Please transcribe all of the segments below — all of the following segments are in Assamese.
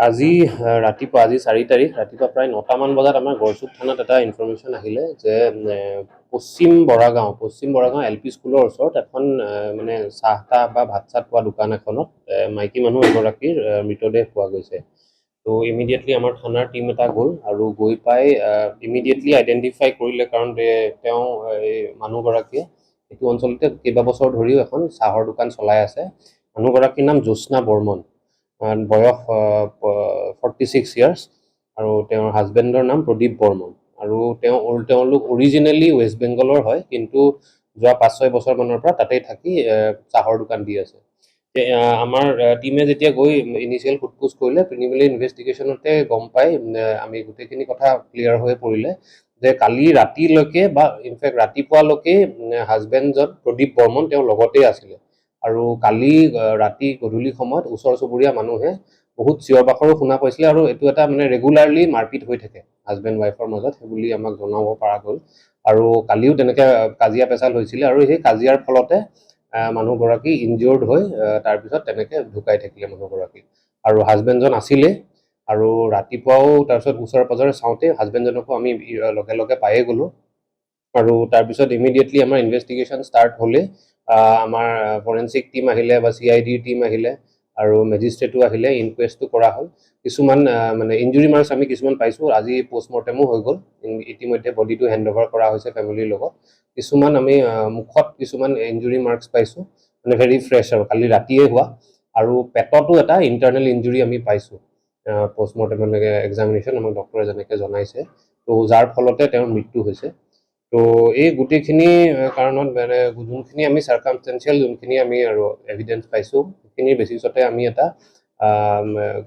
আজি আজি 4 তাৰিখ ৰাতিপুৱা প্ৰায় 9টা মান বজাত আমাৰ গড়চুক থানাত এটা ইনফৰমেশ্যন আহিলে যে পশ্চিম বৰাগাঁও এলপি স্কুলৰ ওচৰত এখন মানে চাহ বা ভাত চাত পোৱা দোকান এখনত মাইকী মানুহ এগৰাকীৰ মৃতদেহ পোৱা গৈছে। তো ইমিডিয়েটলি আমাৰ থানাৰ টিম এটা গ'ল আৰু গৈ পাই ইমিডিয়েটলি আইডেণ্টিফাই কৰিলে, কাৰণ তেওঁ এই মানুহগৰাকীয়ে এইটো অঞ্চলতে কেইবাবছৰ ধৰিও এখন চাহৰ দোকান চলাই আছে। মানুহগৰাকীৰ নাম জ্যোৎস্না বৰ্মন, বয়স 46 ইয়াৰ্ছ, আৰু তেওঁৰ হাজবেণ্ডৰ নাম প্ৰদীপ বৰ্মন। আৰু তেওঁলোক অৰিজিনেলি ৱেষ্ট বেংগলৰ হয়, কিন্তু যোৱা 5-6 বছৰ মানৰ পৰা তাতেই থাকি চাহৰ দোকান দি আছে। আমাৰ টিমে যেতিয়া গৈ ইনিচিয়েল সোধপোছ কৰিলে, প্ৰিলিমিনেৰী ইনভেষ্টিগেশ্যনতে গম পাই আমি গোটেইখিনি কথা ক্লিয়াৰ হৈ পৰিলে যে কালি ৰাতিলৈকে বা ইনফেক্ট ৰাতিপুৱালৈকে হাজবেণ্ডজন প্ৰদীপ বৰ্মন তেওঁ লগতেই আছিলে। আৰু কালি ৰাতি গধূলি সময়ত ওচৰ চুবুৰীয়া মানুহে বহুত চিঞৰ বাখৰো শুনা পাইছিলে, আৰু এইটো এটা মানে ৰেগুলাৰলি মাৰপিট হৈ থাকে হাজবেণ্ড ৱাইফৰ মাজত, সেইবুলি আমাক জনাব পৰা গ'ল। আৰু কালিও তেনেকৈ কাজিয়া পেচাল হৈছিলে, আৰু সেই কাজিয়াৰ ফলতে মানুহগৰাকী ইনজিয়ৰ্ড হৈ তাৰপিছত তেনেকৈ ঢুকাই থাকিলে মানুহগৰাকী। আৰু হাজবেণ্ডজন আছিলে, আৰু ৰাতিপুৱাও তাৰপিছত ওচৰে পাজৰে চাওঁতে হাজবেণ্ডজনকো আমি লগে লগে পায়ে গ'লোঁ। আৰু তাৰপিছত ইমিডিয়েটলি আমাৰ ইনভেষ্টিগেশ্যন ষ্টাৰ্ট হ'লে আমাৰ ফৰেঞ্চিক টিম আহিলে বা CIDৰ টিম আহিলে, আৰু মেজিষ্ট্ৰেটো আহিলে, ইনকুৱেষ্টটো কৰা হ'ল। কিছুমান মানে ইঞ্জুৰি মাৰ্কছ আমি কিছুমান পাইছোঁ, আজি পষ্টমৰ্টেমো হৈ গ'ল। ইতিমধ্যে বডিটো হেণ্ড অভাৰ কৰা হৈছে ফেমিলিৰ লগত। কিছুমান আমি মুখত কিছুমান ইঞ্জুৰি মাৰ্কছ পাইছোঁ, মানে ভেৰি ফ্ৰেছ আৰু কালি ৰাতিয়ে হোৱা। আৰু পেটতো এটা ইণ্টাৰনেল ইঞ্জুৰি আমি পাইছোঁ পষ্টমৰ্টেম এক্সামিনেশ্যন আমাক ডক্টৰে যেনেকৈ জনাইছে, তো যাৰ ফলতে তেওঁৰ মৃত্যু হৈছে। তো এই গোটেইখিনি কাৰণত মানে যোনখিনি আমি চাৰ্কামষ্টেঞ্চিয়েল যোনখিনি আমি আৰু এভিডেঞ্চ পাইছোঁ, সেইখিনিৰ বেচিছতে আমি এটা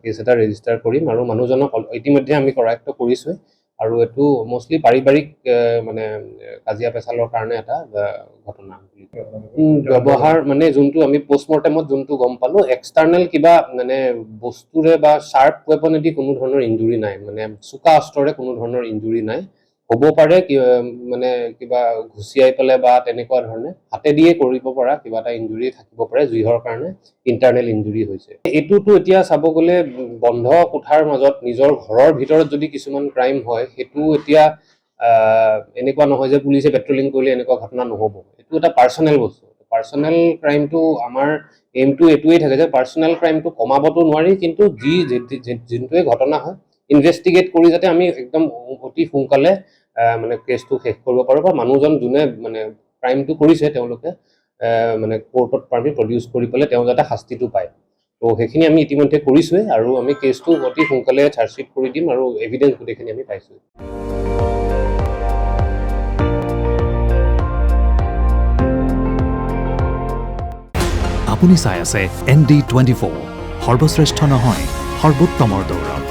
কেছ এটা ৰেজিষ্টাৰ কৰিম। আৰু মানুহজনক ইতিমধ্যে আমি কৰায়ত্ব কৰিছোঁৱে, আৰু এইটো মষ্টলি পাৰিবাৰিক মানে কাজিয়া পেচালৰ কাৰণে এটা ঘটনা। ব্যৱহাৰ মানে যোনটো আমি পষ্টমৰ্টেমত যোনটো গম পালোঁ, এক্সটাৰ্নেল কিবা মানে বস্তুৰে বা শ্বাৰ্প ৱেপনেদি কোনো ধৰণৰ ইঞ্জুৰি নাই, মানে চোকা অস্ত্ৰৰে কোনো ধৰণৰ ইঞ্জুৰি নাই। হ'ব পাৰে মানে কিবা ঘুচিয়াই পেলাই বা তেনেকুৱা ধৰণে হাতেদিয়ে কৰিব পৰা কিবা এটা ইঞ্জুৰি থাকিব পাৰে, যিহৰ কাৰণে ইণ্টাৰনেল ইঞ্জুৰি হৈছে। এইটোতো এতিয়া চাব গ'লে বন্ধ কোঠাৰ মাজত নিজৰ ঘৰৰ ভিতৰত যদি কিছুমান ক্ৰাইম হয়, সেইটো এতিয়া এনেকুৱা নহয় যে পুলিচে পেট্ৰলিং কৰিলে এনেকুৱা ঘটনা নহ'ব। এইটো এটা পাৰ্চনেল বস্তু। পাৰ্চনেল ক্ৰাইমটো আমাৰ এইমটো এইটোৱেই থাকে যে পাৰ্চনেল ক্ৰাইমটো কমাবতো নোৱাৰি, কিন্তু যোনটোৱে ঘটনা হয় ইনভেষ্টিগেট কৰি যাতে আমি একদম অতি সোনকালে মানে কেছটো শেষ কৰিব পাৰোঁ, বা মানুহজন যোনে মানে ক্ৰাইমটো কৰিছে তেওঁলোকে মানে কোৰ্টত প্ৰডিউচ কৰি পেলাই তেওঁ যাতে শাস্তিটো পায়। তো সেইখিনি আমি ইতিমধ্যে কৰিছোঁৱে, আৰু আমি কেছটো অতি সোনকালে চাৰ্জশ্বিট কৰি দিম, আৰু এভিডেঞ্চ গোটেইখিনি আমি পাইছোঁ। আপুনি চাই আছে ND24, সৰ্বশ্ৰেষ্ঠ নহয় সৰ্বোত্তমৰ দৌৰত।